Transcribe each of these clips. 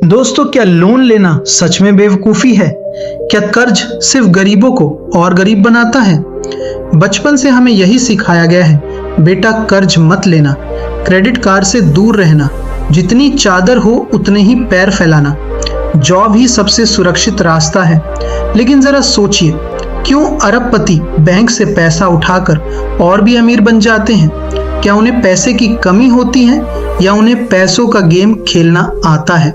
दोस्तों, क्या लोन लेना सच में बेवकूफ़ी है? क्या कर्ज सिर्फ गरीबों को और गरीब बनाता है? बचपन से हमें यही सिखाया गया है, बेटा कर्ज मत लेना, क्रेडिट कार्ड से दूर रहना, जितनी चादर हो उतने ही पैर फैलाना, जॉब ही सबसे सुरक्षित रास्ता है। लेकिन जरा सोचिए, क्यों अरबपति बैंक से पैसा उठाकर और भी अमीर बन जाते हैं? क्या उन्हें पैसे की कमी होती है या उन्हें पैसों का गेम खेलना आता है?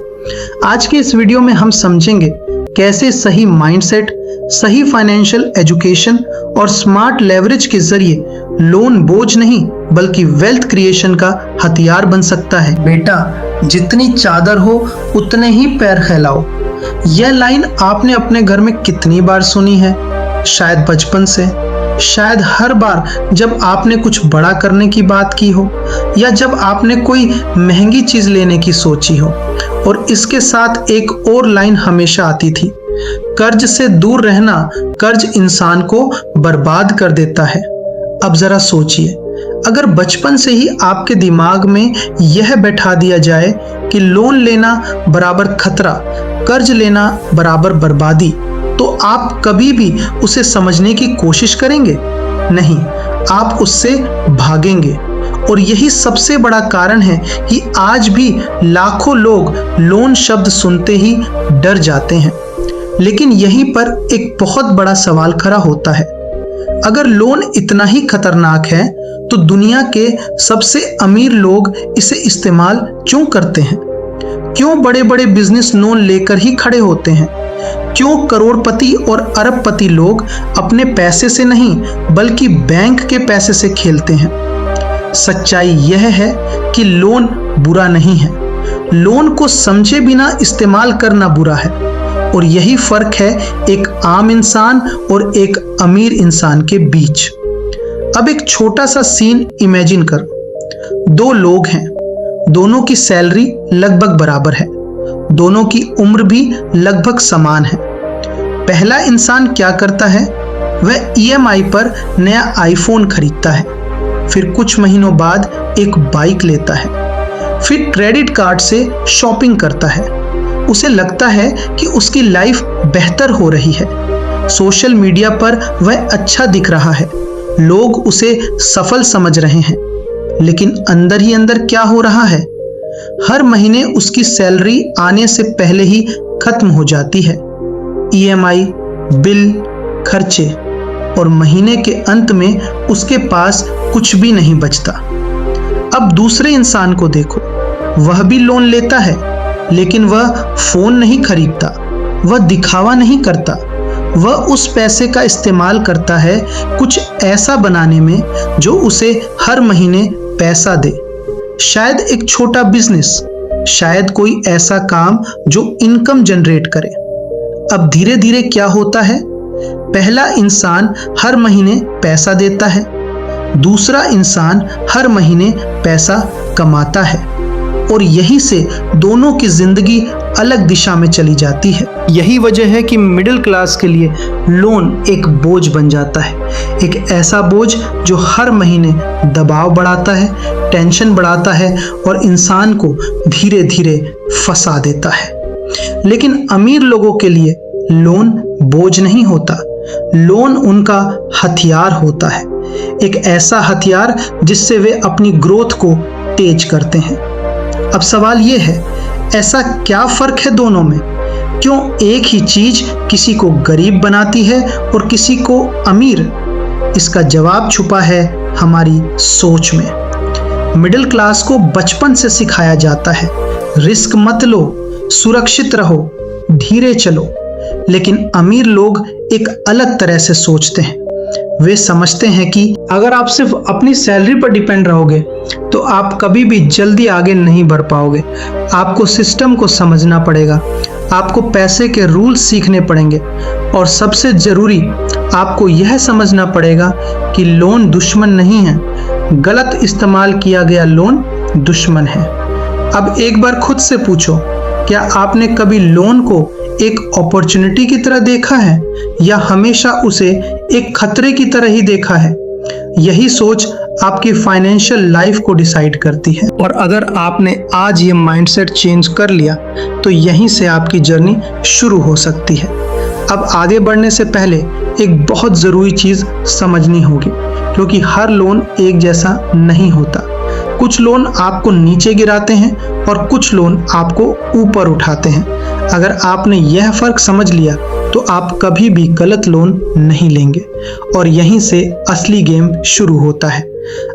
आज के इस वीडियो में हम समझेंगे कैसे सही माइंडसेट, सही फाइनेंशियल एजुकेशन और स्मार्ट लेवरेज के जरिए लोन बोझ नहीं बल्कि वेल्थ क्रिएशन का हथियार बन सकता है। बेटा, जितनी चादर हो उतने ही पैर फैलाओ। यह लाइन आपने अपने घर में कितनी बार सुनी है? शायद बचपन से, शायद हर बार जब आपने कुछ बड़ा करने की बात की हो या जब आपने कोई महंगी चीज लेने की सोची हो। और इसके साथ एक और लाइन हमेशा आती थी, कर्ज से दूर रहना, कर्ज इंसान को बर्बाद कर देता है। अब जरा सोचिए, अगर बचपन से ही आपके दिमाग में यह बैठा दिया जाए कि लोन लेना बराबर खतरा, कर्ज लेना बराबर बर्बादी, तो आप कभी भी उसे समझने की कोशिश करेंगे? नहीं, आप उससे भागेंगे। और यही सबसे बड़ा कारण है कि आज भी लाखों लोग लोन शब्द सुनते ही डर जाते हैं। लेकिन यहीं पर एक बहुत बड़ा सवाल खड़ा होता है, अगर लोन इतना ही खतरनाक है तो दुनिया के सबसे अमीर लोग इसे इस्तेमाल क्यों करते हैं? क्यों बड़े बड़े बिजनेस लोन लेकर ही खड़े होते हैं? क्यों करोड़पति और अरबपति लोग अपने पैसे से नहीं बल्कि बैंक के पैसे से खेलते हैं? सच्चाई यह है कि लोन बुरा नहीं है, लोन को समझे बिना इस्तेमाल करना बुरा है। और यही फर्क है एक आम इंसान और एक अमीर इंसान के बीच। अब एक छोटा सा सीन इमेजिन करो। दो लोग हैं, दोनों की सैलरी लगभग बराबर है, दोनों की उम्र भी लगभग समान है। पहला इंसान क्या करता है? वह ईएमआई पर नया आईफोन खरीदता है, फिर कुछ महीनों बाद एक बाइक लेता है, फिर क्रेडिट कार्ड से शॉपिंग करता है। उसे लगता है कि उसकी लाइफ बेहतर हो रही है, सोशल मीडिया पर वह अच्छा दिख रहा है, लोग उसे सफल समझ रहे हैं। लेकिन अंदर ही अंदर क्या हो रहा है? हर महीने उसकी सैलरी आने से पहले ही खत्म हो जाती है। ईएमआई, बिल, खर्चे, और महीने के अंत में उसके पास कुछ भी नहीं बचता। अब दूसरे इंसान को देखो, वह भी लोन लेता है, लेकिन वह फोन नहीं खरीदता, वह दिखावा नहीं करता, वह उस पैसे का इस्तेमाल करता है कुछ ऐसा बनाने में जो उसे हर महीने पैसा दे। शायद एक छोटा बिजनेस, शायद कोई ऐसा काम जो इनकम जनरेट करे। अब धीरे धीरे क्या होता है? पहला इंसान हर महीने पैसा देता है, दूसरा इंसान हर महीने पैसा कमाता है, और यहीं से दोनों की जिंदगी अलग दिशा में चली जाती है। यही वजह है कि मिडिल क्लास के लिए लोन एक बोझ बन जाता है, एक ऐसा बोझ जो हर महीने दबाव बढ़ाता है, टेंशन बढ़ाता है और इंसान को धीरे धीरे फंसा देता है। लेकिन अमीर लोगों के लिए लोन बोझ नहीं होता, लोन उनका हथियार होता है, एक ऐसा हथियार जिससे वे अपनी ग्रोथ को तेज करते हैं। अब सवाल ये है, ऐसा क्या फर्क है दोनों में? क्यों एक ही चीज किसी को गरीब बनाती है और किसी को अमीर? इसका जवाब छुपा है हमारी सोच में। मिडिल क्लास को बचपन से सिखाया जाता है, रिस्क मत लो, सुरक्षित रहो, धीरे चलो। लेकिन अमीर लोग एक अलग तरह से सोचते हैं। वे समझते हैं कि अगर आप सिर्फ अपनी सैलरी पर डिपेंड रहोगे तो आप कभी भी जल्दी आगे नहीं बढ़ पाओगे। आपको सिस्टम को समझना पड़ेगा, आपको पैसे के रूल्स सीखने पड़ेंगे, और सबसे जरूरी आपको यह समझना पड़ेगा कि लोन दुश्मन नहीं है, गलत इस्तेमाल किया गया लोन दुश्मन है। अब एक बार खुद से पूछो, क्या आपने कभी लोन को एक अपॉर्चुनिटी की तरह देखा है या हमेशा उसे एक खतरे की तरह ही देखा है? यही सोच आपकी फाइनेंशियल लाइफ को डिसाइड करती है। और अगर आपने आज ये माइंडसेट चेंज कर लिया तो यहीं से आपकी जर्नी शुरू हो सकती है। अब आगे बढ़ने से पहले एक बहुत ज़रूरी चीज़ समझनी होगी, क्योंकि हर लोन एक जैसा नहीं होता। कुछ लोन आपको नीचे गिराते हैं और कुछ लोन आपको ऊपर उठाते हैं। अगर आपने यह फ़र्क समझ लिया तो आप कभी भी गलत लोन नहीं लेंगे और यहीं से असली गेम शुरू होता है।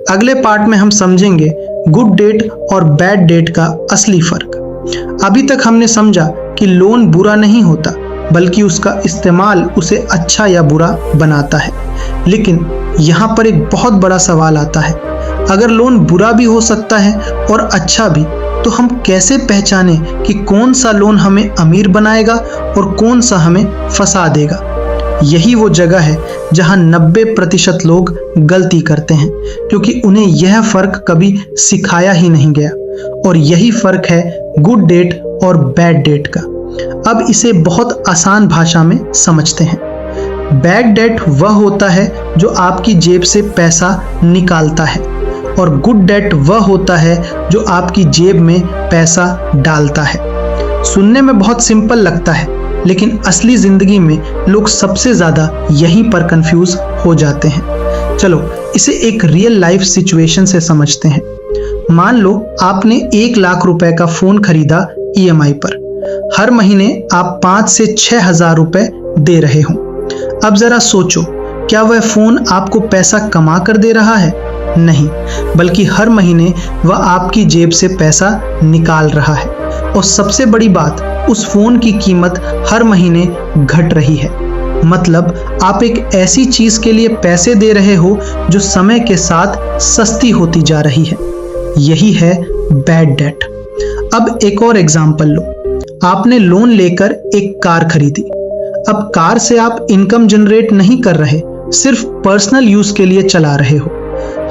अगले पार्ट में हम समझेंगे गुड डेट और बैड डेट का असली फ़र्क। अभी तक हमने समझा कि लोन बुरा नहीं होता, बल्कि उसका इस्तेमाल उसे अच्छा या बुरा बनाता है। लेकिन यहाँ पर एक बहुत बड़ा सवाल आता है, अगर लोन बुरा भी हो सकता है और अच्छा भी, तो हम कैसे पहचानें कि कौन सा लोन हमें अमीर बनाएगा और कौन सा हमें फंसा देगा? यही वो जगह है जहां 90% लोग गलती करते हैं, क्योंकि उन्हें यह फ़र्क कभी सिखाया ही नहीं गया। और यही फ़र्क है गुड डेट और बैड डेट का। अब इसे बहुत आसान भाषा में समझते हैं। बैड डेट वह होता है जो आपकी जेब से पैसा निकालता है, और गुड डेट वह होता है जो आपकी जेब में पैसा डालता है। सुनने में बहुत सिंपल लगता है, लेकिन असली ज़िंदगी में लोग सबसे ज़्यादा यहीं पर कंफ्यूज हो जाते हैं। चलो इसे एक रियल लाइफ सिचुएशन से समझते हैं। मान लो आपने 1 लाख रुपए का फ़ोन खरीदा EMI पर। हर महीने आप 5 से 6 हज़ार रुपए दे रहे हो। अब ज़रा सोचो, क्या वह फ़ोन आपको पैसा कमा कर दे रहा है? नहीं, बल्कि हर महीने वह आपकी जेब से पैसा निकाल रहा है। और सबसे बड़ी बात, उस फ़ोन की कीमत हर महीने घट रही है। मतलब आप एक ऐसी चीज़ के लिए पैसे दे रहे हो जो समय के साथ सस्ती होती जा रही है। यही है बैड डेट। अब एक और एग्जाम्पल लो। आपने लोन लेकर एक कार खरीदी। अब कार से आप इनकम जनरेट नहीं कर रहे, सिर्फ पर्सनल यूज़ के लिए चला रहे हो।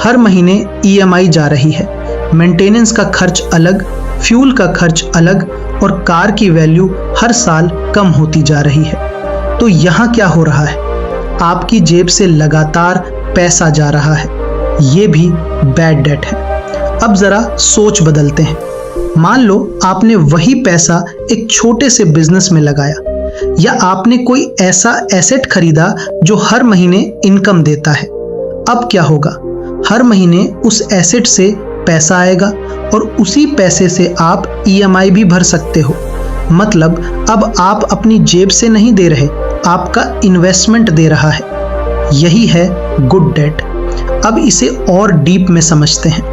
हर महीने EMI जा रही है, मेंटेनेंस का खर्च अलग, फ्यूल का खर्च अलग, और कार की वैल्यू हर साल कम होती जा रही है। तो यहाँ क्या हो रहा है? आपकी जेब से लगातार पैसा जा रहा है। ये भी बैड डेट है। अब ज़रा सोच बदलते हैं। मान लो आपने वही पैसा एक छोटे से बिजनेस में लगाया, या आपने कोई ऐसा एसेट खरीदा जो हर महीने इनकम देता है। अब क्या होगा? हर महीने उस एसेट से पैसा आएगा और उसी पैसे से आप EMI भी भर सकते हो। मतलब अब आप अपनी जेब से नहीं दे रहे, आपका इन्वेस्टमेंट दे रहा है। यही है गुड डेट। अब इसे और डीप में समझते हैं।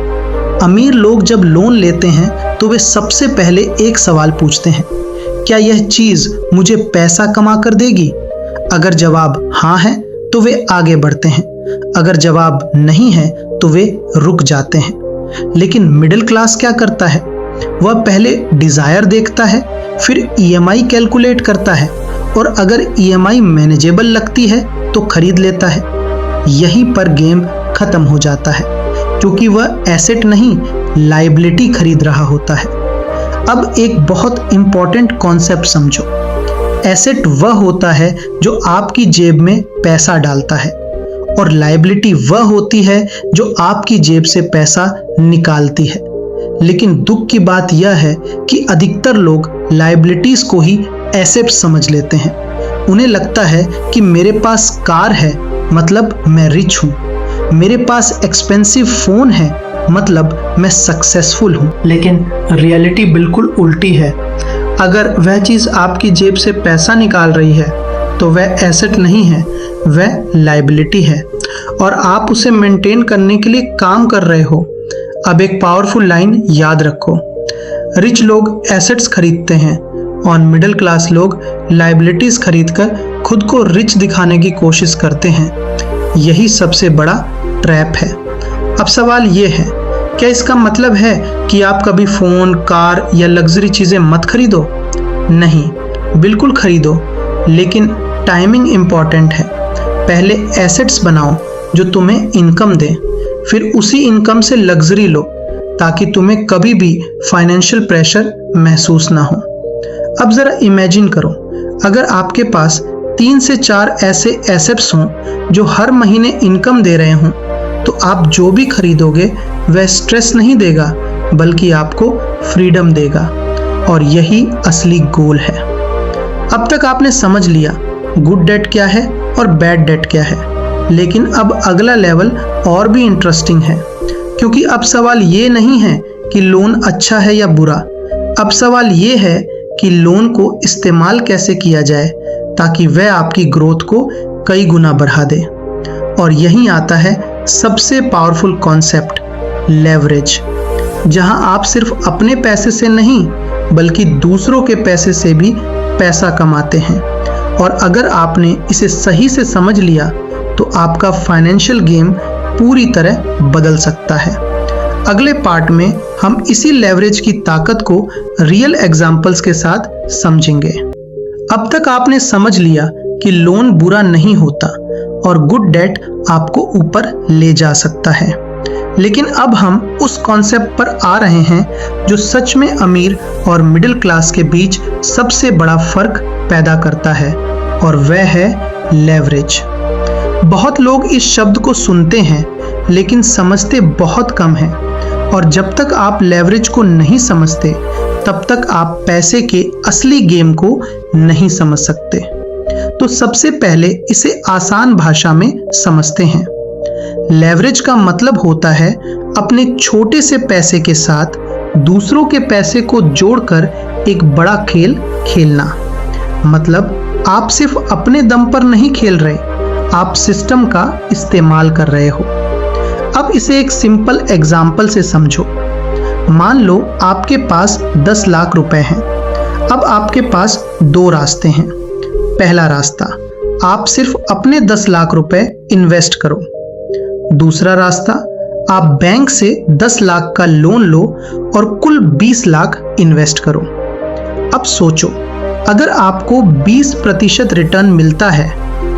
अमीर लोग जब लोन लेते हैं तो वे सबसे पहले एक सवाल पूछते हैं, क्या यह चीज़ मुझे पैसा कमा कर देगी? अगर जवाब हाँ है तो वे आगे बढ़ते हैं, अगर जवाब नहीं है तो वे रुक जाते हैं। लेकिन मिडिल क्लास क्या करता है? वह पहले डिज़ायर देखता है, फिर EMI कैलकुलेट करता है, और अगर EMI मैनेजेबल लगती है तो खरीद लेता है। यहीं पर गेम खत्म हो जाता है, क्योंकि वह एसेट नहीं, लायबिलिटी खरीद रहा होता है। अब एक बहुत इंपॉर्टेंट कॉन्सेप्ट समझो। एसेट वह होता है जो आपकी जेब में पैसा डालता है, और लायबिलिटी वह होती है जो आपकी जेब से पैसा निकालती है। लेकिन दुख की बात यह है कि अधिकतर लोग लायबिलिटीज को ही एसेट समझ लेते हैं। उन्हें लगता है कि मेरे पास कार है मतलब मैं रिच हूँ, मेरे पास एक्सपेंसिव फ़ोन है मतलब मैं सक्सेसफुल हूँ। लेकिन रियलिटी बिल्कुल उल्टी है। अगर वह चीज़ आपकी जेब से पैसा निकाल रही है तो वह एसेट नहीं है, वह लायबिलिटी है, और आप उसे मेंटेन करने के लिए काम कर रहे हो। अब एक पावरफुल लाइन याद रखो, रिच लोग एसेट्स खरीदते हैं और मिडिल क्लास लोग लायबिलिटीज़ खरीदकर खुद को रिच दिखाने की कोशिश करते हैं। यही सबसे बड़ा ट्रैप है। अब सवाल ये है, क्या इसका मतलब है कि आप कभी फ़ोन, कार या लग्जरी चीज़ें मत खरीदो? नहीं, बिल्कुल खरीदो, लेकिन टाइमिंग इम्पॉर्टेंट है। पहले एसेट्स बनाओ जो तुम्हें इनकम दें, फिर उसी इनकम से लग्जरी लो, ताकि तुम्हें कभी भी फाइनेंशियल प्रेशर महसूस ना हो। अब ज़रा इमेजिन करो, अगर आपके पास 3 से 4 ऐसे एसेट्स हों जो हर महीने इनकम दे रहे हों, तो आप जो भी खरीदोगे वह स्ट्रेस नहीं देगा, बल्कि आपको फ्रीडम देगा। और यही असली गोल है। अब तक आपने समझ लिया गुड डेट क्या है और बैड डेट क्या है, लेकिन अब अगला लेवल और भी इंटरेस्टिंग है, क्योंकि अब सवाल ये नहीं है कि लोन अच्छा है या बुरा। अब सवाल ये है कि लोन को इस्तेमाल कैसे किया जाए ताकि वह आपकी ग्रोथ को कई गुना बढ़ा दे। और यहीं आता है सबसे पावरफुल कॉन्सेप्ट, लेवरेज, जहां आप सिर्फ अपने पैसे से नहीं बल्कि दूसरों के पैसे से भी पैसा कमाते हैं। और अगर आपने इसे सही से समझ लिया तो आपका फाइनेंशियल गेम पूरी तरह बदल सकता है। अगले पार्ट में हम इसी लेवरेज की ताकत को रियल एग्जाम्पल्स के साथ समझेंगे। अब तक आपने समझ लिया कि लोन बुरा नहीं होता और गुड डेट आपको ऊपर ले जा सकता है, लेकिन अब हम उस कॉन्सेप्ट पर आ रहे हैं जो सच में अमीर और मिडिल क्लास के बीच सबसे बड़ा फर्क पैदा करता है, और वह है लेवरेज। बहुत लोग इस शब्द को सुनते हैं लेकिन समझते बहुत कम हैं, और जब तक आप लेवरेज को नहीं समझते तब तक आप पैसे के असली गेम को नहीं समझ सकते। तो सबसे पहले इसे आसान भाषा में समझते हैं। लेवरेज का मतलब होता है अपने छोटे से पैसे के साथ दूसरों के पैसे को जोड़कर एक बड़ा खेल खेलना। मतलब आप सिर्फ अपने दम पर नहीं खेल रहे, आप सिस्टम का इस्तेमाल कर रहे हो। अब इसे एक सिंपल एग्जाम्पल से समझो। मान लो आपके पास 10 लाख रुपए हैं। अब आपके पास दो रास्ते हैं। पहला रास्ता, आप सिर्फ अपने 10 लाख रुपए इन्वेस्ट करो। दूसरा रास्ता, आप बैंक से 10 लाख का लोन लो और कुल 20 लाख इन्वेस्ट करो। अब सोचो, अगर आपको 20% रिटर्न मिलता है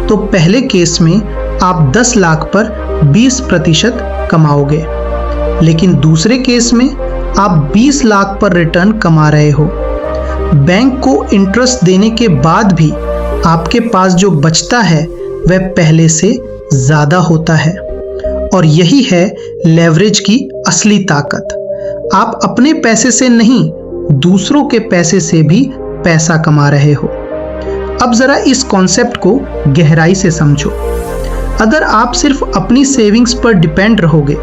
तो पहले केस में आप 10 लाख पर 20% कमाओगे, लेकिन दूसरे केस में आप 20 लाख पर रिटर्न कमा रहे हो। बैंक को इंटरेस्ट देने के बाद भी आपके पास जो बचता है वह पहले से ज्यादा होता है। और यही है लेवरेज की असली ताकत। आप अपने पैसे से नहीं, दूसरों के पैसे से भी पैसा कमा रहे हो। अब जरा इस कॉन्सेप्ट को गहराई से समझो। अगर आप सिर्फ अपनी सेविंग्स पर डिपेंड रहोगे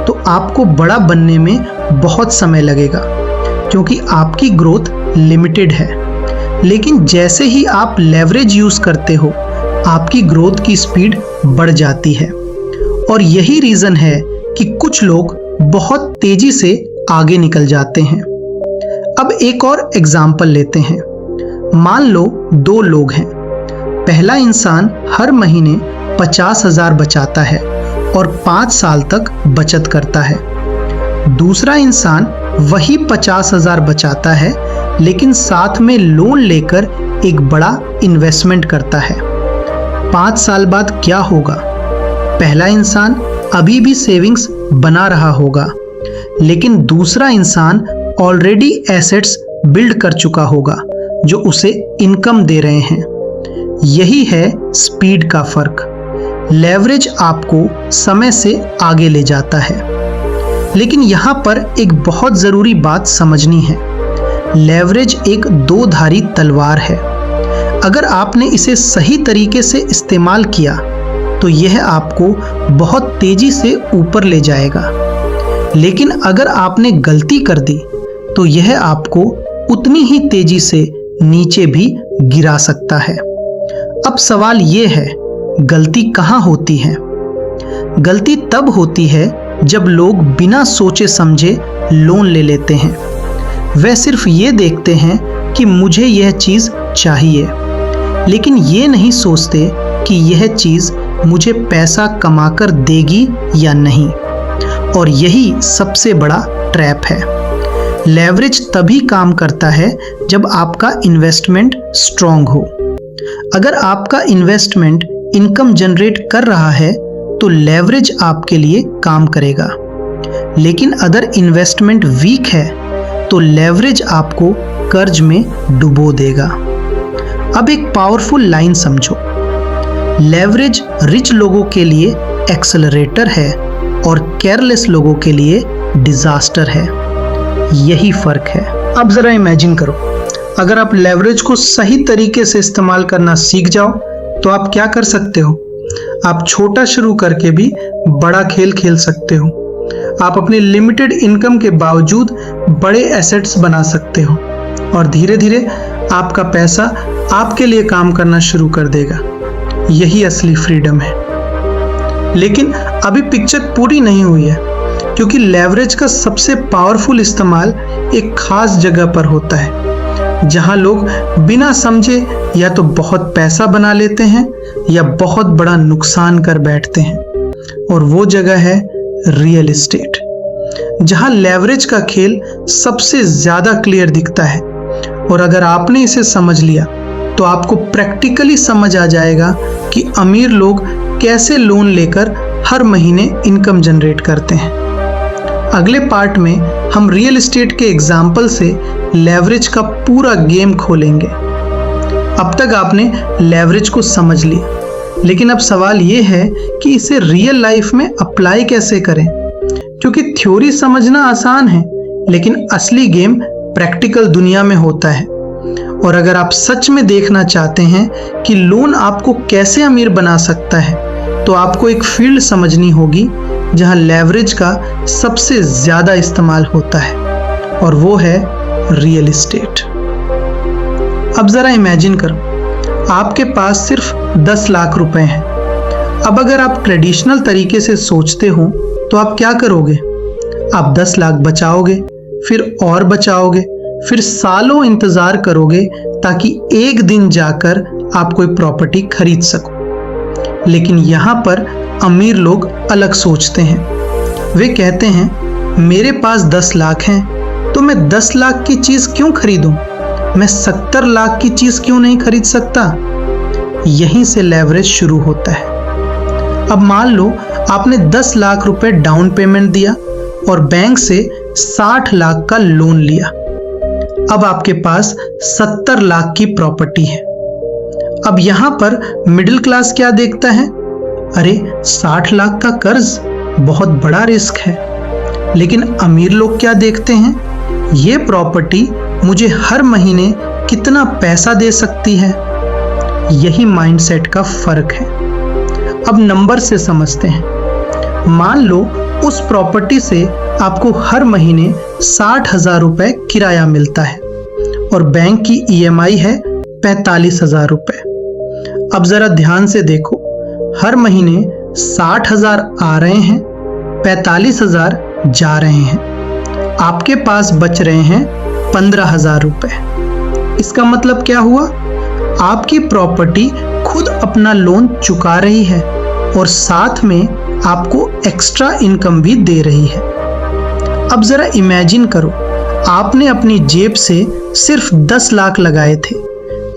तो आपको बड़ा बनने में बहुत समय लगेगा, क्योंकि आपकी ग्रोथ लिमिटेड है। लेकिन जैसे ही आप लेवरेज यूज करते हो, आपकी ग्रोथ की स्पीड बढ़ जाती है। और यही रीजन है कि कुछ लोग बहुत तेजी से आगे निकल जाते हैं। अब एक और एग्जाम्पल लेते हैं। मान लो 2 लोग हैं। पहला इंसान हर महीने 50,000 बचाता है और 5 साल तक बचत करता है। दूसरा इंसान वही 50,000 बचाता है, लेकिन साथ में लोन लेकर एक बड़ा इन्वेस्टमेंट करता है। 5 साल बाद क्या होगा? पहला इंसान अभी भी सेविंग्स बना रहा होगा, लेकिन दूसरा इंसान ऑलरेडी एसेट्स बिल्ड कर चुका होगा जो उसे इनकम दे रहे हैं। यही है स्पीड का फर्क। लेवरेज आपको समय से आगे ले जाता है। लेकिन यहाँ पर एक बहुत ज़रूरी बात समझनी है। लेवरेज एक 2-धारी तलवार है। अगर आपने इसे सही तरीके से इस्तेमाल किया तो यह आपको बहुत तेजी से ऊपर ले जाएगा, लेकिन अगर आपने गलती कर दी तो यह आपको उतनी ही तेजी से नीचे भी गिरा सकता है। अब सवाल यह है, गलती कहाँ होती है? गलती तब होती है जब लोग बिना सोचे समझे लोन ले लेते हैं। वे सिर्फ ये देखते हैं कि मुझे यह चीज़ चाहिए, लेकिन ये नहीं सोचते कि यह चीज़ मुझे पैसा कमाकर देगी या नहीं। और यही सबसे बड़ा ट्रैप है। लेवरेज तभी काम करता है जब आपका इन्वेस्टमेंट स्ट्रॉन्ग हो। अगर आपका इन्वेस्टमेंट इनकम जनरेट कर रहा है तो लेवरेज आपके लिए काम करेगा, लेकिन अगर इन्वेस्टमेंट वीक है तो लेवरेज आपको कर्ज में डुबो देगा। अब एक पावरफुल लाइन समझो। लेवरेज रिच लोगों के लिए एक्सेलरेटर है और केयरलेस लोगों के लिए डिजास्टर है। यही फर्क है। अब जरा इमेजिन करो, अगर आप लेवरेज को सही तरीके से इस्तेमाल करना सीख जाओ तो आप क्या कर सकते हो? आप छोटा शुरू करके भी बड़ा खेल खेल सकते हो। आप अपनी लिमिटेड इनकम के बावजूद बड़े एसेट्स बना सकते हो और धीरे धीरे आपका पैसा आपके लिए काम करना शुरू कर देगा। यही असली फ्रीडम है। लेकिन अभी पिक्चर पूरी नहीं हुई है, क्योंकि लेवरेज का सबसे पावरफुल इस्तेमाल एक खास जगह पर होता है, जहां लोग बिना समझे या तो बहुत पैसा बना लेते हैं या बहुत बड़ा नुकसान कर बैठते हैं। और वो जगह है रियल एस्टेट, जहां लेवरेज का खेल सबसे ज्यादा क्लियर दिखता है। और अगर आपने इसे समझ लिया तो आपको प्रैक्टिकली समझ आ जाएगा कि अमीर लोग कैसे लोन लेकर हर महीने इनकम जनरेट करते हैं। अगले पार्ट में हम रियल एस्टेट के एग्जाम्पल से लेवरेज का पूरा गेम खोलेंगे। अब तक आपने लेवरेज को समझ लिया, लेकिन अब सवाल ये है कि इसे रियल लाइफ में अप्लाई कैसे करें, क्योंकि थ्योरी समझना आसान है लेकिन असली गेम प्रैक्टिकल दुनिया में होता है। और अगर आप सच में देखना चाहते हैं कि लोन आपको कैसे अमीर बना सकता है, तो आपको एक फील्ड समझनी होगी जहां लेवरेज का सबसे ज्यादा इस्तेमाल होता है, और वो है रियल एस्टेट। अब जरा इमेजिन करो, आपके पास सिर्फ 10 लाख रुपए हैं। अब अगर आप ट्रेडिशनल तरीके से सोचते हो तो आप क्या करोगे? आप 10 लाख बचाओगे, फिर और बचाओगे, फिर सालों इंतजार करोगे ताकि एक दिन जाकर आप कोई प्रॉपर्टी खरीद सको। लेकिन यहाँ पर अमीर लोग अलग सोचते हैं। वे कहते हैं मेरे पास 10 लाख हैं तो मैं 10 लाख की चीज क्यों खरीदूं? मैं 70 लाख की चीज क्यों नहीं खरीद सकता? यहीं से लेवरेज शुरू होता है। अब मान लो आपने 10 लाख रुपए डाउन पेमेंट दिया और बैंक से 60 लाख का लोन लिया। अब आपके पास 70 लाख की प्रॉपर्टी है। अब यहां पर मिडिल क्लास क्या देखता है? अरे 60 लाख का कर्ज, बहुत बड़ा रिस्क है। लेकिन अमीर लोग क्या देखते हैं? ये प्रॉपर्टी मुझे हर महीने कितना पैसा दे सकती है। यही माइंडसेट का फर्क है। अब नंबर से समझते हैं। मान लो उस प्रॉपर्टी से आपको हर महीने 60,000 रुपए किराया मिलता है और बैंक की EMI है 45,000 रुपए। अब जरा ध्यान से देखो, हर महीने 60,000 आ रहे हैं, 45,000 जा रहे हैं। आपके पास बच रहे हैं 15,000 रुपए। इसका मतलब क्या हुआ? आपकी प्रॉपर्टी खुद अपना लोन चुका रही है और साथ में आपको एक्स्ट्रा इनकम भी दे रही है। अब जरा इमेजिन करो, आपने अपनी जेब से सिर्फ 10 लाख लगाए थे,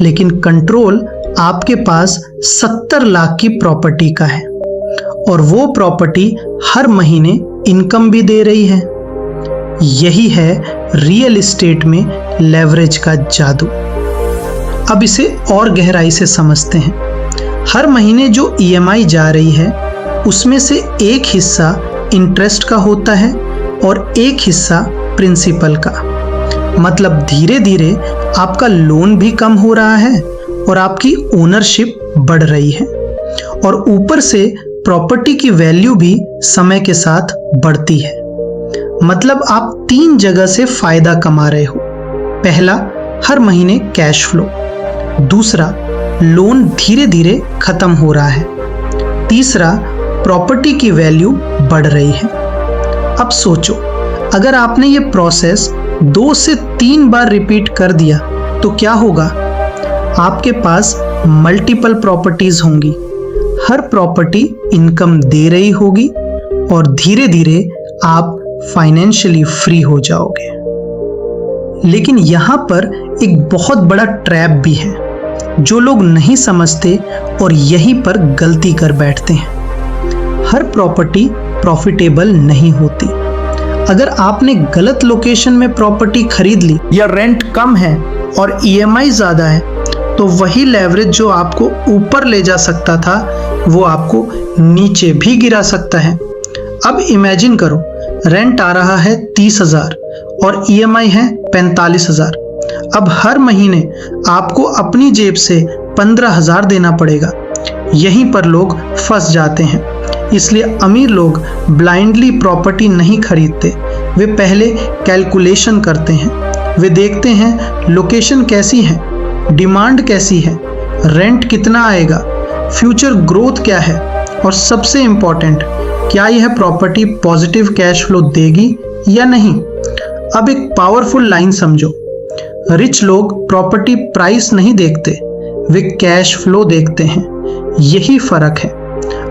लेकिन कंट्रोल आपके पास 70 लाख की प्रॉपर्टी का है और वो प्रॉपर्टी हर महीने इनकम भी दे रही है। यही है रियल एस्टेट में लेवरेज का जादू। अब इसे और गहराई से समझते हैं। हर महीने जो EMI जा रही है उसमें से एक हिस्सा इंटरेस्ट का होता है और एक हिस्सा प्रिंसिपल का। मतलब धीरे धीरे आपका लोन भी कम हो रहा है और आपकी ओनरशिप बढ़ रही है, और ऊपर से प्रॉपर्टी की वैल्यू भी समय के साथ बढ़ती है। मतलब आप 3 जगह से फायदा कमा रहे हो। पहला, हर महीने कैश फ्लो। दूसरा, लोन धीरे धीरे खत्म हो रहा है। तीसरा, प्रॉपर्टी की वैल्यू बढ़ रही है। अब सोचो, अगर आपने ये प्रोसेस 2 से 3 बार रिपीट कर दिया तो क्या होगा? आपके पास मल्टीपल प्रॉपर्टीज होंगी, हर प्रॉपर्टी इनकम दे रही होगी और धीरे धीरे आप फाइनेंशियली फ्री हो जाओगे। लेकिन यहाँ पर एक बहुत बड़ा ट्रैप भी है जो लोग नहीं समझते और यहीं पर गलती कर बैठते हैं। हर प्रॉपर्टी प्रॉफिटेबल नहीं होती। अगर आपने गलत लोकेशन में प्रॉपर्टी खरीद ली या रेंट कम है और EMI ज़्यादा है, तो वही लेवरेज जो आपको ऊपर ले जा सकता था वो आपको नीचे भी गिरा सकता है। अब इमेजिन करो, रेंट आ रहा है 30,000 और ईएमआई है 45,000। अब हर महीने आपको अपनी जेब से 15,000 देना पड़ेगा। यहीं पर लोग फंस जाते हैं। इसलिए अमीर लोग ब्लाइंडली प्रॉपर्टी नहीं खरीदते। वे पहले कैलकुलेशन करते हैं। वे देखते हैं लोकेशन कैसी है, डिमांड कैसी है, रेंट कितना आएगा, फ्यूचर ग्रोथ क्या है, और सबसे इम्पॉर्टेंट, क्या यह प्रॉपर्टी पॉजिटिव कैश फ्लो देगी या नहीं। अब एक पावरफुल लाइन समझो, रिच लोग प्रॉपर्टी प्राइस नहीं देखते, वे कैश फ्लो देखते हैं। यही फर्क है।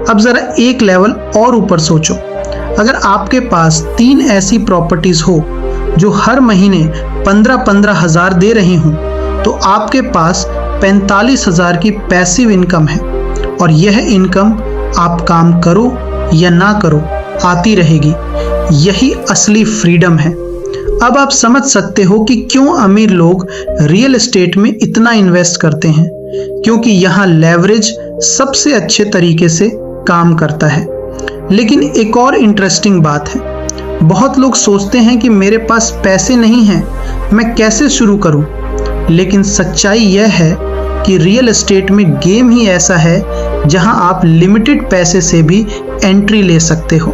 अब जरा एक लेवल और ऊपर सोचो, अगर आपके पास 3 ऐसी प्रॉपर्टीज हो जो हर महीने 15-15 हजार दे रही हूं, तो आपके पास 45,000 की पैसिव इनकम है, और यह इनकम आप काम करो या ना करो आती रहेगी। यही असली फ्रीडम है। अब आप समझ सकते हो कि क्यों अमीर लोग रियल एस्टेट में इतना इन्वेस्ट करते हैं, क्योंकि यहाँ लेवरेज सबसे अच्छे तरीके से काम करता है। लेकिन एक और इंटरेस्टिंग बात है, बहुत लोग सोचते हैं कि मेरे पास पैसे नहीं हैं, मैं कैसे शुरू करूं। लेकिन सच्चाई यह है कि रियल एस्टेट में गेम ही ऐसा है जहां आप लिमिटेड पैसे से भी एंट्री ले सकते हो।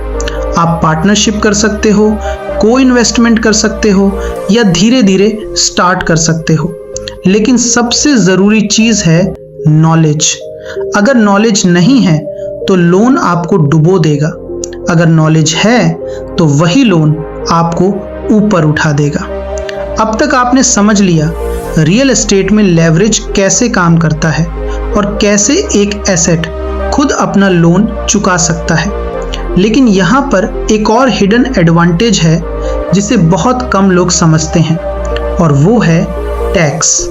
आप पार्टनरशिप कर सकते हो, को इन्वेस्टमेंट कर सकते हो, या धीरे धीरे स्टार्ट कर सकते हो। लेकिन सबसे ज़रूरी चीज़ है नॉलेज। अगर नॉलेज नहीं है तो लोन आपको डुबो देगा, अगर नॉलेज है तो वही लोन आपको ऊपर उठा देगा। अब तक आपने समझ लिया रियल एस्टेट में लेवरेज कैसे काम करता है और कैसे एक एसेट खुद अपना लोन चुका सकता है। लेकिन यहाँ पर एक और हिडन एडवांटेज है जिसे बहुत कम लोग समझते हैं, और वो है टैक्स।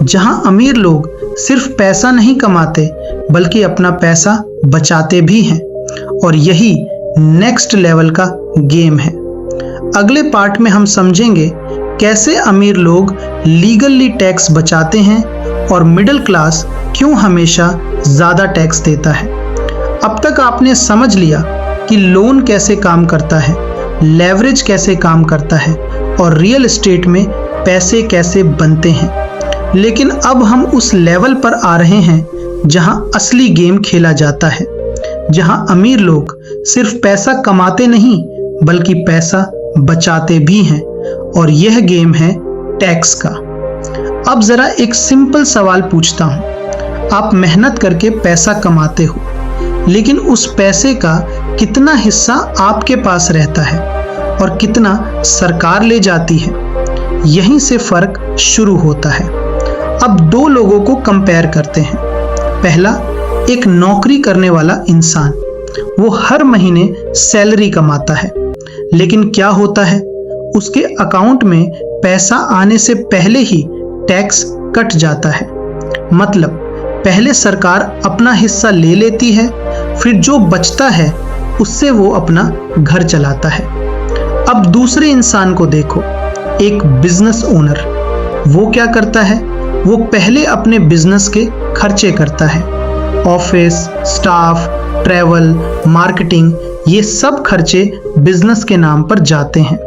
जहाँ अमीर लोग सिर्फ पैसा नहीं कमाते बल्कि अपना पैसा बचाते भी हैं, और यही नेक्स्ट लेवल का गेम है। अगले पार्ट में हम समझेंगे कैसे अमीर लोग लीगली टैक्स बचाते हैं और मिडिल क्लास क्यों हमेशा ज़्यादा टैक्स देता है। अब तक आपने समझ लिया कि लोन कैसे काम करता है, लेवरेज कैसे काम करता है, और रियल एस्टेट में पैसे कैसे बनते हैं। लेकिन अब हम उस लेवल पर आ रहे हैं जहां असली गेम खेला जाता है, जहां अमीर लोग सिर्फ पैसा कमाते नहीं बल्कि पैसा बचाते भी हैं, और यह गेम है टैक्स का। अब जरा एक सिंपल सवाल पूछता हूं, आप मेहनत करके पैसा कमाते हो, लेकिन उस पैसे का कितना हिस्सा आपके पास रहता है और कितना सरकार ले जाती है। यहीं से फर्क शुरू होता है। अब 2 लोगों को कंपेयर करते हैं। पहला, एक नौकरी करने वाला इंसान, वो हर महीने सैलरी कमाता है, लेकिन क्या होता है, उसके अकाउंट में पैसा आने से पहले ही टैक्स कट जाता है। मतलब पहले सरकार अपना हिस्सा ले लेती है, फिर जो बचता है उससे वो अपना घर चलाता है। अब दूसरे इंसान को देखो, एक बिजनेस ओनर, वो क्या करता है, वो पहले अपने बिजनेस के खर्चे करता है। ऑफिस, स्टाफ, ट्रैवल, मार्केटिंग, ये सब खर्चे बिजनेस के नाम पर जाते हैं,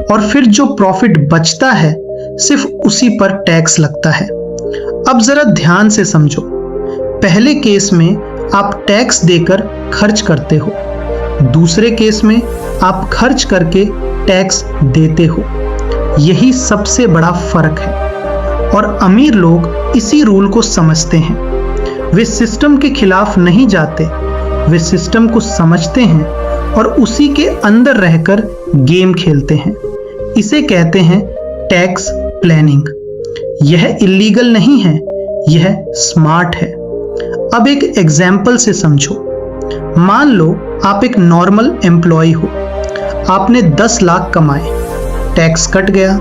और फिर जो प्रॉफिट बचता है सिर्फ उसी पर टैक्स लगता है। अब जरा ध्यान से समझो, पहले केस में आप टैक्स देकर खर्च करते हो, दूसरे केस में आप खर्च करके टैक्स देते हो। यही सबसे बड़ा फर्क है, और अमीर लोग इसी रूल को समझते हैं। वे सिस्टम के खिलाफ नहीं जाते, वे सिस्टम को समझते हैं और उसी के अंदर रहकर गेम खेलते हैं। इसे कहते हैं टैक्स प्लानिंग। यह इलीगल नहीं है, यह स्मार्ट है। अब एक एग्जाम्पल से समझो। मान लो आप एक नॉर्मल एम्प्लॉय हो, आपने 10 लाख कमाए, टैक्स कट गया,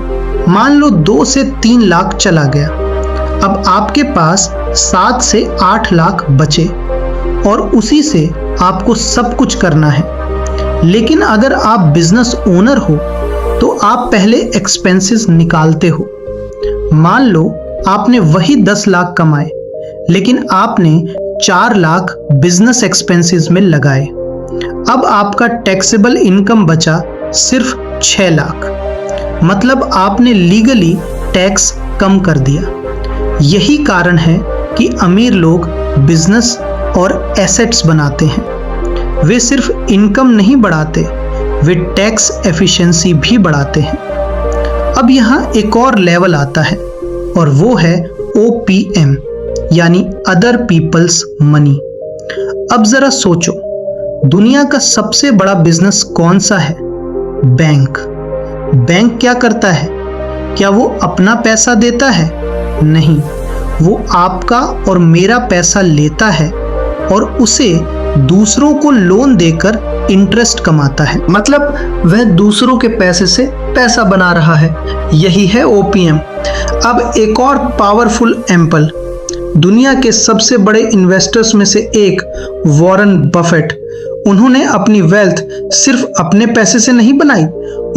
मान लो 2 से 3 लाख चला गया। अब आपके पास 7 से 8 लाख बचे, और उसी से आपको सब कुछ करना है। लेकिन अगर आप बिजनेस ओनर हो तो आप पहले एक्सपेंसेस निकालते हो। मान लो आपने वही 10 लाख कमाए, लेकिन आपने 4 लाख बिजनेस एक्सपेंसेस में लगाए। अब आपका टैक्सेबल इनकम बचा सिर्फ 6 लाख। मतलब आपने लीगली टैक्स कम कर दिया। यही कारण है कि अमीर लोग बिजनेस और एसेट्स बनाते हैं। वे सिर्फ इनकम नहीं बढ़ाते, वे टैक्स एफिशिएंसी भी बढ़ाते हैं। अब यहाँ एक और लेवल आता है और वो है OPM यानी अदर पीपल्स मनी। अब जरा सोचो, दुनिया का सबसे बड़ा बिजनेस कौन सा है? बैंक। बैंक क्या करता है? क्या वो अपना पैसा देता है? नहीं, वो आपका और मेरा पैसा लेता है और उसे दूसरों को लोन देकर इंटरेस्ट कमाता है। मतलब वह दूसरों के पैसे से पैसा बना रहा है। यही है OPM। अब एक और पावरफुल एम्पल, दुनिया के सबसे बड़े इन्वेस्टर्स में से एक वॉरेन बफेट। उन्होंने अपनी वेल्थ सिर्फ अपने पैसे से नहीं बनाई,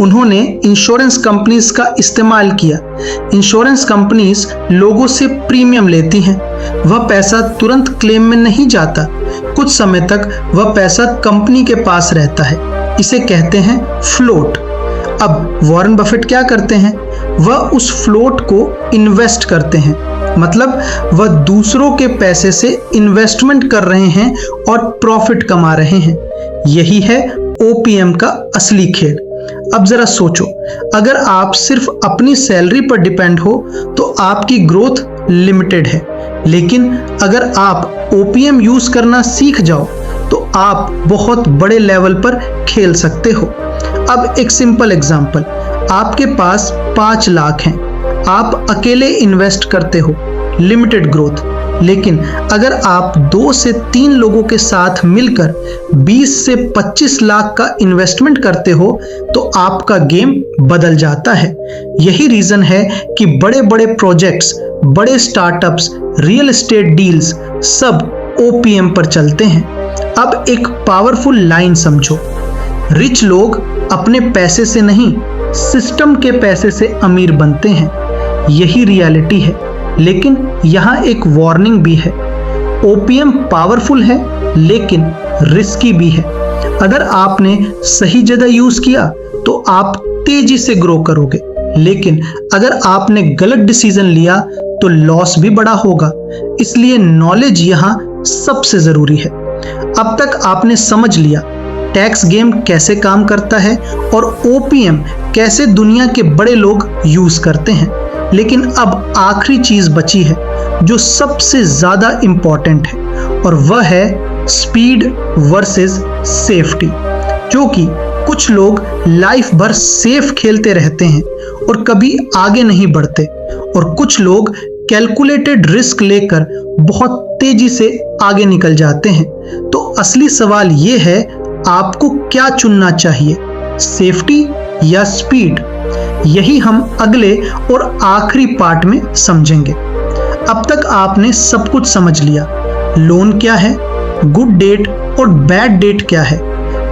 उन्होंने इंश्योरेंस कंपनीज का इस्तेमाल किया। इंश्योरेंस कंपनीज लोगों से प्रीमियम लेती हैं। वह पैसा तुरंत क्लेम में नहीं जाता, कुछ समय तक वह पैसा कंपनी के पास रहता है। इसे कहते हैं फ्लोट। अब वॉरेन बफेट क्या करते हैं? वह उस फ्लोट को इन्वेस्ट करते हैं। मतलब वह दूसरों के पैसे से इन्वेस्टमेंट कर रहे हैं और प्रॉफिट कमा रहे हैं। यही है OPM का असली खेल। अब जरा सोचो, अगर आप सिर्फ अपनी सैलरी पर डिपेंड हो तो आपकी ग्रोथ लिमिटेड है, लेकिन अगर आप OPM यूज करना सीख जाओ तो आप बहुत बड़े लेवल पर खेल सकते हो। अब एक सिंपल एग्जांपल, आपके पास 5 लाख हैं, आप अकेले इन्वेस्ट करते हो, लिमिटेड ग्रोथ। लेकिन अगर आप 2 से 3 लोगों के साथ मिलकर 20 से 25 लाख का इन्वेस्टमेंट करते हो तो आपका गेम बदल जाता है। यही रीजन है कि बड़े बड़े प्रोजेक्ट्स, बड़े स्टार्टअप्स, रियल एस्टेट डील्स सब OPM पर चलते हैं। अब एक पावरफुल लाइन समझो, रिच लोग अपने पैसे से नहीं, सिस्टम के पैसे से अमीर बनते हैं। यही रियलिटी है। लेकिन यहाँ एक वार्निंग भी है, OPM पावरफुल है लेकिन रिस्की भी है। अगर आपने सही जगह यूज किया तो आप तेजी से ग्रो करोगे, लेकिन अगर आपने गलत डिसीजन लिया तो लॉस भी बड़ा होगा। इसलिए नॉलेज यहाँ सबसे जरूरी है। अब तक आपने समझ लिया टैक्स गेम कैसे काम करता है और OPM कैसे दुनिया के बड़े लोग यूज करते हैं। लेकिन अब आखिरी चीज बची है जो सबसे ज्यादा इंपॉर्टेंट है, और वह है स्पीड वर्सेस सेफ्टी। जो कि कुछ लोग लाइफ भर सेफ खेलते रहते हैं और कभी आगे नहीं बढ़ते, और कुछ लोग कैलकुलेटेड रिस्क लेकर बहुत तेजी से आगे निकल जाते हैं। तो असली सवाल ये है, आपको क्या चुनना चाहिए, सेफ्टी या स्पीड? यही हम अगले और आखिरी पार्ट में समझेंगे। अब तक आपने सब कुछ समझ लिया, लोन क्या है, गुड डेट और बैड डेट क्या है,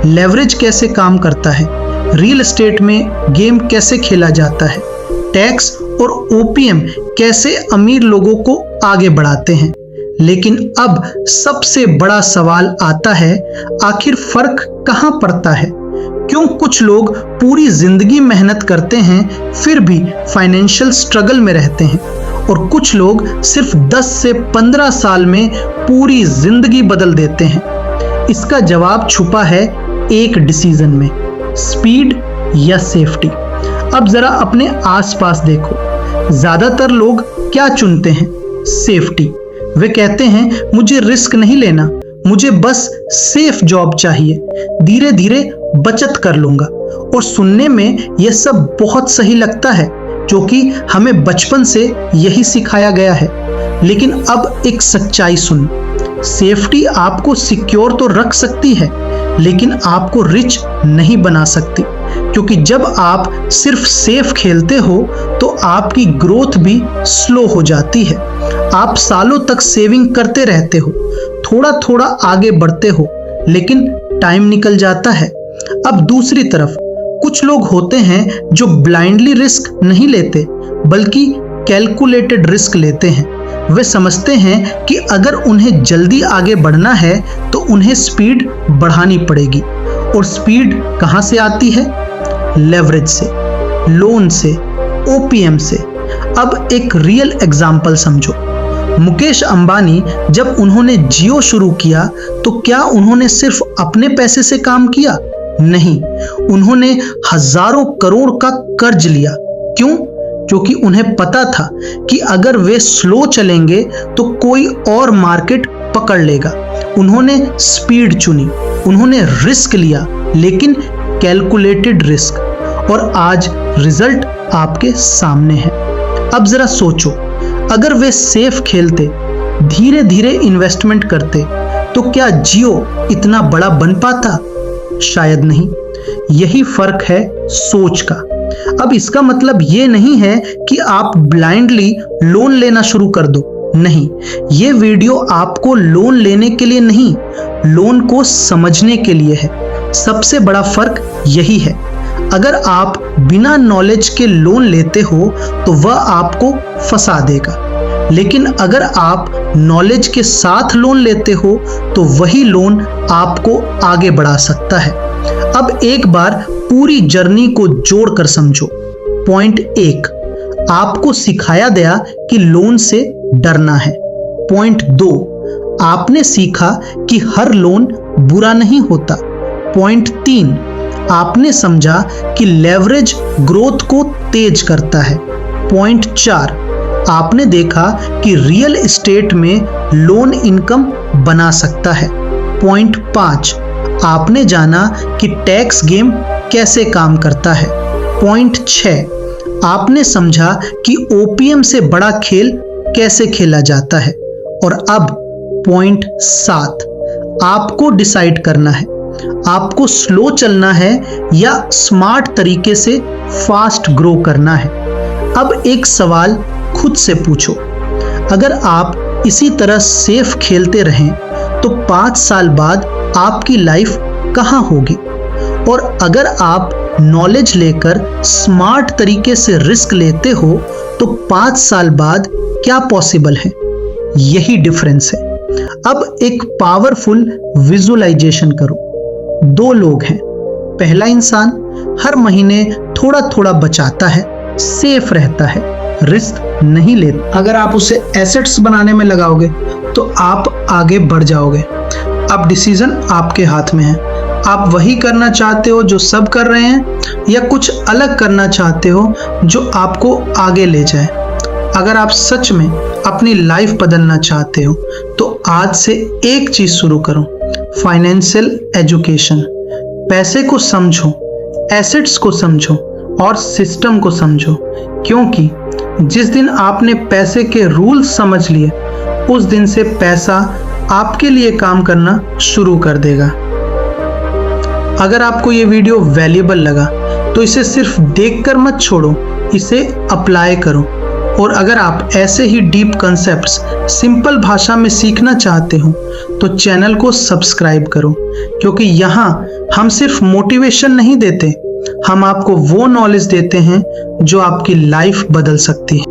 लेवरेज कैसे काम करता है, रियल एस्टेट में गेम कैसे खेला जाता है, टैक्स और OPM कैसे अमीर लोगों को आगे बढ़ाते हैं। लेकिन अब सबसे बड़ा सवाल आता है, आखिर फर्क कहां पड़ता है? क्यों कुछ लोग पूरी जिंदगी मेहनत करते हैं फिर भी फाइनेंशियल स्ट्रगल में रहते हैं, और कुछ लोग सिर्फ 10 से 15 साल में पूरी जिंदगी बदल देते हैं? इसका जवाब छुपा है एक डिसीजन में, स्पीड या सेफ्टी। अब जरा अपने आसपास देखो, ज्यादातर लोग क्या चुनते हैं? सेफ्टी। वे कहते हैं मुझे रिस्क नहीं लेना, मुझे बस सेफ जॉब चाहिए, धीरे धीरे बचत कर लूंगा। और सुनने में यह सब बहुत सही लगता है, क्योंकि हमें बचपन से यही सिखाया गया है। लेकिन अब एक सच्चाई सुन, सेफ्टी आपको सिक्योर तो रख सकती है, लेकिन आपको रिच नहीं बना सकती। क्योंकि जब आप सिर्फ सेफ खेलते हो तो आपकी ग्रोथ भी स्लो हो जाती है। आप सालों तक सेविंग करते रहते हो, थोड़ा थोड़ा आगे बढ़ते हो, लेकिन टाइम निकल जाता है। अब दूसरी तरफ कुछ लोग होते हैं जो ब्लाइंडली रिस्क नहीं लेते, बल्कि कैलकुलेटेड रिस्क लेते हैं। वे समझते हैं कि अगर उन्हें जल्दी आगे बढ़ना है तो उन्हें स्पीड बढ़ानी पड़ेगी। और स्पीड कहाँ से आती है? लेवरेज से, लोन से, ओपीएम से। अब एक रियल एग्जाम्पल समझो। मुकेश अंबानी जब उन्होंने जियो शुरू किया तो क्या उन्होंने सिर्फ अपने पैसे से काम किया? नहीं, उन्होंने हजारों करोड़ का कर्ज लिया। क्यों? क्योंकि उन्हें पता था कि अगर वे स्लो चलेंगे तो कोई और मार्केट पकड़ लेगा। उन्होंने स्पीड चुनी, उन्होंने रिस्क लिया, लेकिन कैलकुलेटेड रिस्क। और आज रिजल्ट आपके सामने है। अब जरा सोचो, अगर वे सेफ खेलते, धीरे धीरे इन्वेस्टमेंट करते, तो क्या जियो इतना बड़ा बन पाता? शायद नहीं। यही फर्क है सोच का। अब इसका मतलब ये नहीं है कि आप ब्लाइंडली लोन लेना शुरू कर दो। नहीं, ये वीडियो आपको लोन लेने के लिए नहीं, लोन को समझने के लिए है। सबसे बड़ा फर्क यही है। अगर आप बिना नॉलेज के लोन लेते हो तो वह आपको फंसा देगा, लेकिन अगर आप नॉलेज के साथ लोन लेते हो तो वही लोन आपको आगे बढ़ा सकता है। अब एक बार पूरी जर्नी को जोड़कर समझो। पॉइंट 1, आपको सिखाया गया कि लोन से डरना है। पॉइंट 2, आपने सीखा कि हर लोन बुरा नहीं होता। पॉइंट 3, आपने समझा कि लेवरेज ग्रोथ को तेज करता है। पॉइंट 4, आपने देखा कि रियल एस्टेट में लोन इनकम बना सकता है। पॉइंट 5, आपने जाना कि टैक्स गेम कैसे काम करता है। पॉइंट 6, आपने समझा कि ओपीएम से बड़ा खेल कैसे खेला जाता है। और अब पॉइंट 7, आपको डिसाइड करना है, आपको स्लो चलना है या स्मार्ट तरीके से फास्ट ग्रो करना है। अब एक सवाल खुद से पूछो, अगर आप इसी तरह सेफ खेलते रहें तो 5 साल बाद आपकी लाइफ कहाँ होगी? और अगर आप नॉलेज लेकर स्मार्ट तरीके से रिस्क लेते हो तो 5 साल बाद क्या पॉसिबल है? यही डिफरेंस है। अब एक पावरफुल विजुअलाइजेशन करो। 2 लोग हैं। पहला इंसान हर महीने थोड़ा थोड़ा बचाता है, सेफ रहता है, रिस्क नहीं लेता। अगर आप उसे एसेट्स बनाने में लगाओगे तो आप आगे बढ़ जाओगे। अब डिसीजन आपके हाथ में है। आप वही करना चाहते हो जो सब कर रहे हैं, या कुछ अलग करना चाहते हो जो आपको आगे ले जाए। अगर आप सच में अपनी लाइफ बदलना चाहते हो तो आज से एक चीज शुरू करो, फाइनेंशियल एजुकेशन। पैसे को समझो, एसेट्स को समझो और सिस्टम को समझो, क्योंकि जिस दिन आपने पैसे के रूल्स समझ लिए उस दिन से पैसा आपके लिए काम करना शुरू कर देगा। अगर आपको ये वीडियो वैल्यूएबल लगा तो इसे सिर्फ देखकर मत छोड़ो, इसे अप्लाई करो। और अगर आप ऐसे ही डीप कॉन्सेप्ट्स सिंपल भाषा में सीखना चाहते हो तो चैनल को सब्सक्राइब करो, क्योंकि यहाँ हम सिर्फ मोटिवेशन नहीं देते, हम आपको वो नॉलेज देते हैं जो आपकी लाइफ बदल सकती है।